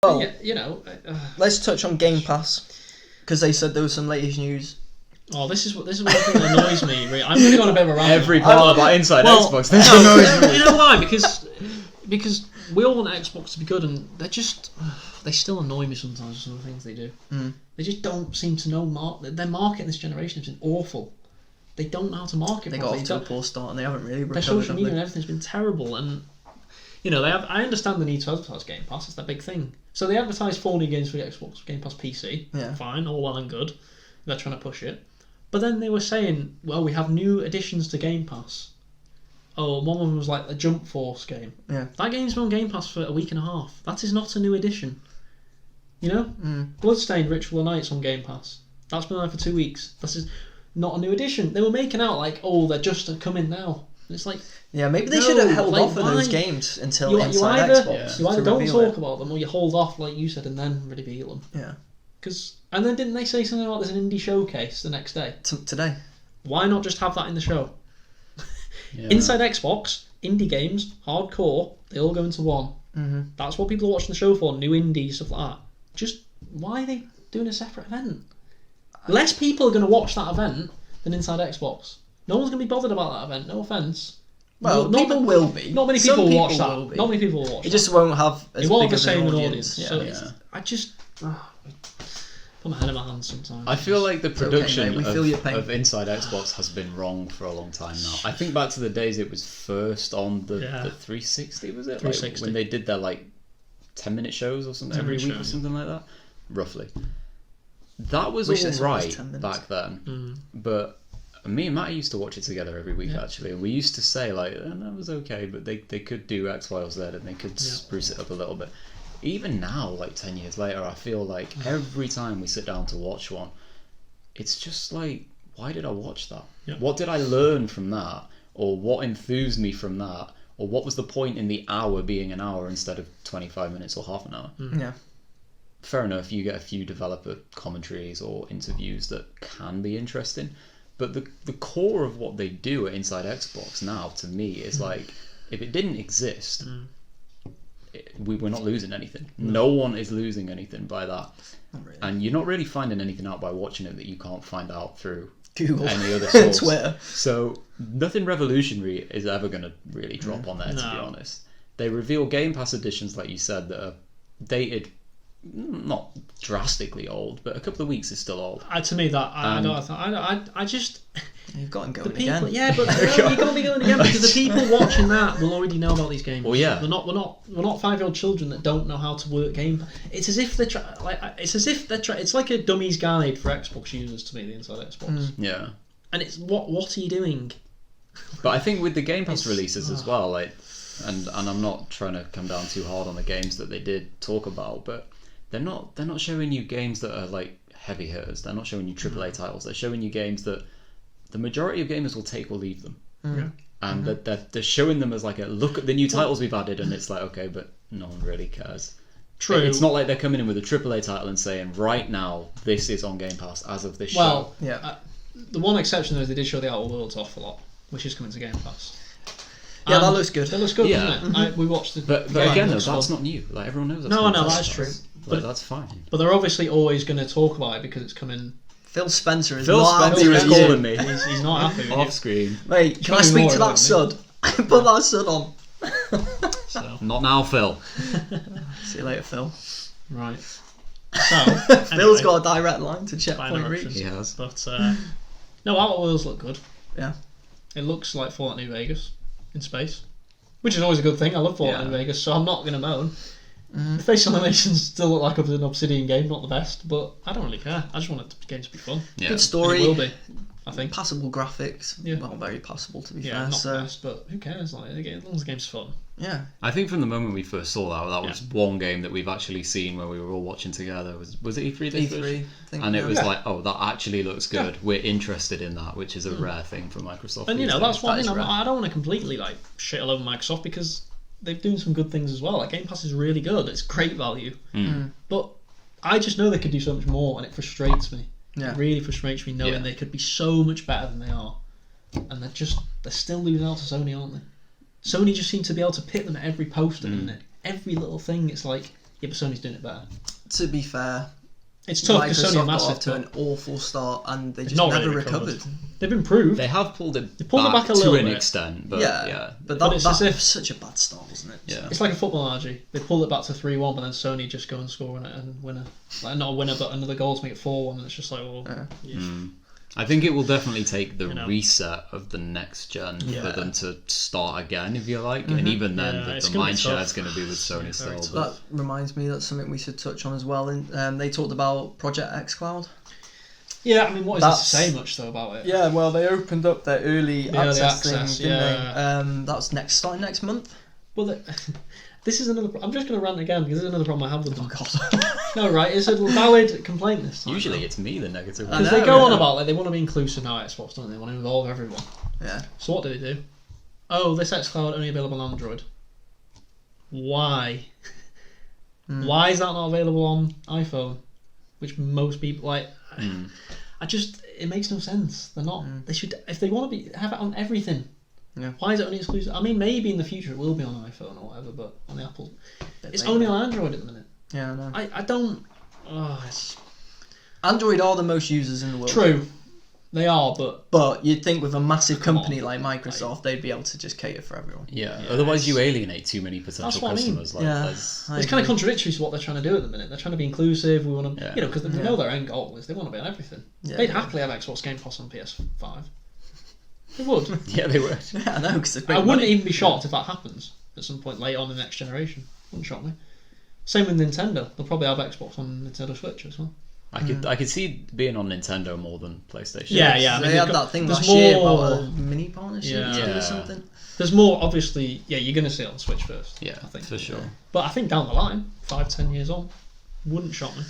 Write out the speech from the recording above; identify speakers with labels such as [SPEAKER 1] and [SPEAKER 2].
[SPEAKER 1] Oh,
[SPEAKER 2] yeah,
[SPEAKER 1] let's touch on Game Pass because they said there was some latest news.
[SPEAKER 2] Oh, this is one thing that annoys me. Really. I'm going to go on a bit of a rant.
[SPEAKER 3] Every part about Inside Xbox. This
[SPEAKER 2] No,
[SPEAKER 3] annoys me.
[SPEAKER 2] you know why? Because we all want Xbox to be good, and they still annoy me sometimes with some of the things they do. They just don't seem to know their marketing this generation has been awful. They don't know how to market.
[SPEAKER 1] They got off to a poor start, and they haven't really recovered.
[SPEAKER 2] Their social media and everything's been terrible, and I understand the need to advertise Game Pass. It's that big thing. So they advertise 4 new games for the Xbox Game Pass PC.
[SPEAKER 1] Yeah.
[SPEAKER 2] Fine, all well and good. They're trying to push it. But then they were saying, well, we have new additions to Game Pass. Oh, one of them was like a Jump Force game.
[SPEAKER 1] Yeah.
[SPEAKER 2] That game's been on Game Pass for a week and a half. That is not a new addition. You know? Bloodstained Ritual of Night's on Game Pass. That's been there for 2 weeks. This is not a new addition. They were making out like, oh, they're just coming now. And it's like...
[SPEAKER 1] Yeah, maybe they should have held off on those games until Inside Xbox.
[SPEAKER 2] You either don't talk about them or you hold off, like you said, and then reveal them.
[SPEAKER 1] Yeah.
[SPEAKER 2] And then didn't they say something about there's an indie showcase the next day?
[SPEAKER 1] Today.
[SPEAKER 2] Why not just have that in the show? Yeah. Inside Xbox, indie games, hardcore, they all go into one. That's what people are watching the show for, new indie, stuff like that. Just, why are they doing a separate event? Less people are going to watch that event than Inside Xbox. No one's going to be bothered about that event, no offence.
[SPEAKER 1] Well, people will be.
[SPEAKER 2] Not many people will watch that. Not many people will watch that.
[SPEAKER 1] It just won't have as big of an audience.
[SPEAKER 2] So I just... put my head in my hands sometimes.
[SPEAKER 3] I feel like the production
[SPEAKER 1] of
[SPEAKER 3] Inside Xbox has been wrong for a long time now. I think back to the days it was first on the 360, was it?
[SPEAKER 2] 360.
[SPEAKER 3] Like when they did their 10-minute shows or something every week or something like that, roughly. That was all right back then, but me and Matt used to watch it together every week actually, and we used to say that was okay, but they could do X, Y, or Z, and they could spruce it up a little bit. Even now, 10 years later, I feel like every time we sit down to watch one, it's just like, why did I watch that? Yep. What did I learn from that? Or what enthused me from that? Or what was the point in the hour being an hour instead of 25 minutes or half an hour?
[SPEAKER 1] Yeah.
[SPEAKER 3] Fair enough, you get a few developer commentaries or interviews that can be interesting, but the core of what they do at Inside Xbox now, to me, is if it didn't exist... we're not losing anything. No one is losing anything by that. Really. And you're not really finding anything out by watching it that you can't find out through
[SPEAKER 1] Google,
[SPEAKER 3] any other source.
[SPEAKER 1] Twitter.
[SPEAKER 3] So nothing revolutionary is ever going to really drop on there, to be honest. They reveal Game Pass editions, like you said, that are dated, not drastically old, but a couple of weeks is still old.
[SPEAKER 2] To me, I just...
[SPEAKER 1] You've got to go again.
[SPEAKER 2] Yeah, but you've got to be going again because the people watching that will already know about these games.
[SPEAKER 3] Well, yeah.
[SPEAKER 2] We're not 5-year-old children that don't know how to work Game. It's as if it's like a dummy's guide for Xbox users to me. The Inside Xbox.
[SPEAKER 3] Yeah.
[SPEAKER 2] And it's what are you doing?
[SPEAKER 3] But I think with the Game Pass releases as well, and I'm not trying to come down too hard on the games that they did talk about, but they're not showing you games that are heavy hitters. They're not showing you AAA titles. They're showing you games that the majority of gamers will take or leave them.
[SPEAKER 2] Yeah.
[SPEAKER 3] And they're showing them as a look at the new titles we've added, and it's okay, but no one really cares.
[SPEAKER 2] True.
[SPEAKER 3] It's not like they're coming in with a AAA title and saying, right now, this is on Game Pass as of this show.
[SPEAKER 2] Well, the one exception is they did show the Outer Worlds off a lot, which is coming to Game Pass.
[SPEAKER 1] Yeah, that looks good.
[SPEAKER 2] That looks good, doesn't it? We watched it.
[SPEAKER 3] But again, though, that's not new. Everyone knows that's
[SPEAKER 2] No, that's true.
[SPEAKER 3] But that's fine.
[SPEAKER 2] But they're obviously always going to talk about it because it's coming...
[SPEAKER 1] Phil Spencer is
[SPEAKER 3] calling me.
[SPEAKER 2] He's not happy with
[SPEAKER 3] off screen.
[SPEAKER 1] Wait, can I speak to that sud? Put that sud on.
[SPEAKER 2] So.
[SPEAKER 3] Not now, Phil.
[SPEAKER 1] See you later, Phil.
[SPEAKER 2] Right. So
[SPEAKER 1] Phil's got a direct line to Checkpoint Reach.
[SPEAKER 3] He has.
[SPEAKER 2] But no, Outer Worlds look good.
[SPEAKER 1] Yeah.
[SPEAKER 2] It looks like Fallout New Vegas in space, which is always a good thing. I love Fallout New Vegas, so I'm not going to moan. The facial animations still look like an Obsidian game, not the best, but I don't really care. I just want the game to be fun.
[SPEAKER 3] Yeah.
[SPEAKER 1] Good story.
[SPEAKER 2] It will be, I think.
[SPEAKER 1] Passable graphics.
[SPEAKER 2] Yeah.
[SPEAKER 1] Well, very passable to be fair.
[SPEAKER 2] Not the best, but who cares? As long as the game's fun.
[SPEAKER 1] Yeah.
[SPEAKER 3] I think from the moment we first saw that was one game that we've actually seen where we were all watching together. Was it E3?
[SPEAKER 1] E3.
[SPEAKER 3] And it was that actually looks good. Yeah. We're interested in that, which is a rare thing for Microsoft.
[SPEAKER 2] And that's one thing. I don't want to completely shit all over Microsoft because they're doing some good things as well. Game Pass is really good. It's great value. But I just know they could do so much more, and it frustrates me.
[SPEAKER 1] Yeah.
[SPEAKER 2] It really frustrates me knowing they could be so much better than they are. And they're still losing out to Sony, aren't they? Sony just seem to be able to pick them at every poster, isn't it? Every little thing, it's like, Yeah, but Sony's doing it better.
[SPEAKER 1] To be fair,
[SPEAKER 2] it's tough because Sony are
[SPEAKER 1] Microsoft got off
[SPEAKER 2] massive.
[SPEAKER 1] to an awful start and they just
[SPEAKER 2] not
[SPEAKER 1] never
[SPEAKER 2] really
[SPEAKER 1] recovered.
[SPEAKER 2] They've improved.
[SPEAKER 3] They have pulled it
[SPEAKER 2] pulled it back a little
[SPEAKER 3] to an
[SPEAKER 2] bit.
[SPEAKER 3] extent, but
[SPEAKER 1] But
[SPEAKER 2] But it's as
[SPEAKER 1] that's
[SPEAKER 2] if-
[SPEAKER 1] such a bad start, wasn't it?
[SPEAKER 3] Yeah.
[SPEAKER 2] It's like a football analogy. They pulled it back to 3-1, but then Sony just go and score on it and win like not a winner, but another goal to make it 4-1, and it's just like, well,
[SPEAKER 3] I think it will definitely take the
[SPEAKER 2] You know.
[SPEAKER 3] reset of the next gen
[SPEAKER 1] Yeah.
[SPEAKER 3] for them to start again, if you like. And even then,
[SPEAKER 2] Yeah, it's
[SPEAKER 3] the
[SPEAKER 2] gonna be
[SPEAKER 3] mind share
[SPEAKER 2] tough.
[SPEAKER 3] is going to be with Sony
[SPEAKER 2] very
[SPEAKER 3] still.
[SPEAKER 2] tough.
[SPEAKER 3] But
[SPEAKER 1] That reminds me, that's something we should touch on as well. And they talked about Project xCloud.
[SPEAKER 2] yeah. I mean, what is
[SPEAKER 1] That's-
[SPEAKER 2] there to say much though about it?
[SPEAKER 1] Yeah, well, they opened up their early
[SPEAKER 2] The early
[SPEAKER 1] access thing,
[SPEAKER 2] access,
[SPEAKER 1] didn't
[SPEAKER 2] yeah.
[SPEAKER 1] they? That's starting next month.
[SPEAKER 2] Well, this is another. I'm just going to rant again because this is another problem I have with them.
[SPEAKER 1] Oh God.
[SPEAKER 2] No, right? It's a valid complaint this time.
[SPEAKER 3] usually it's me, the negative
[SPEAKER 1] I
[SPEAKER 3] one.
[SPEAKER 2] because
[SPEAKER 1] know,
[SPEAKER 2] they go on
[SPEAKER 1] yeah.
[SPEAKER 2] about like they want to be inclusive now at Xbox, don't they? They want to involve everyone.
[SPEAKER 1] Yeah.
[SPEAKER 2] So what do? Oh, this xCloud only available on Android. Why? Why is that not available on iPhone? Which most people like. It makes no sense. They're not. They should, if they want to have it on everything.
[SPEAKER 1] Yeah.
[SPEAKER 2] Why is it only exclusive? I mean, maybe in the future it will be on iPhone or whatever, but on the Apple, it's
[SPEAKER 1] later.
[SPEAKER 2] only on Android at the minute.
[SPEAKER 1] Yeah, I know.
[SPEAKER 2] I don't. Oh, it's
[SPEAKER 1] Android are the most users in the world.
[SPEAKER 2] true. They are, but
[SPEAKER 1] But you'd think with a massive
[SPEAKER 2] Come
[SPEAKER 1] company
[SPEAKER 2] on,
[SPEAKER 1] like Microsoft, they'd be able to just cater for everyone.
[SPEAKER 3] Yeah,
[SPEAKER 2] Yeah,
[SPEAKER 3] otherwise you
[SPEAKER 2] it's-
[SPEAKER 3] alienate too many potential
[SPEAKER 2] what I mean.
[SPEAKER 3] customers. Like,
[SPEAKER 1] Yeah.
[SPEAKER 3] there's-
[SPEAKER 1] I
[SPEAKER 2] it's kind of
[SPEAKER 1] agree.
[SPEAKER 2] contradictory to what they're trying to do at the minute. They're trying to be inclusive. We want to,
[SPEAKER 3] Yeah.
[SPEAKER 2] because they
[SPEAKER 1] Yeah.
[SPEAKER 2] know their end goal is they want to be on everything.
[SPEAKER 1] Yeah,
[SPEAKER 2] They'd
[SPEAKER 1] yeah.
[SPEAKER 2] happily have Xbox Game Pass on PS5. They would.
[SPEAKER 3] yeah, they would.
[SPEAKER 1] Yeah, I know, because
[SPEAKER 2] I wouldn't even be shocked if that happens at some point late on in the next generation. Wouldn't shock me. Same with Nintendo. They'll probably have Xbox on Nintendo Switch as well.
[SPEAKER 3] I could see being on Nintendo more than PlayStation.
[SPEAKER 2] Yeah, yeah. I mean,
[SPEAKER 1] they had
[SPEAKER 2] they've got-
[SPEAKER 1] that thing
[SPEAKER 2] there's
[SPEAKER 1] last year
[SPEAKER 2] more-
[SPEAKER 1] about a mini partnership
[SPEAKER 2] Yeah.
[SPEAKER 1] or something.
[SPEAKER 2] There's more, obviously. Yeah, you're going to see it on Switch first.
[SPEAKER 3] Yeah,
[SPEAKER 2] I think
[SPEAKER 3] for sure.
[SPEAKER 2] But I think down the line, 5-10 years on, wouldn't shock me.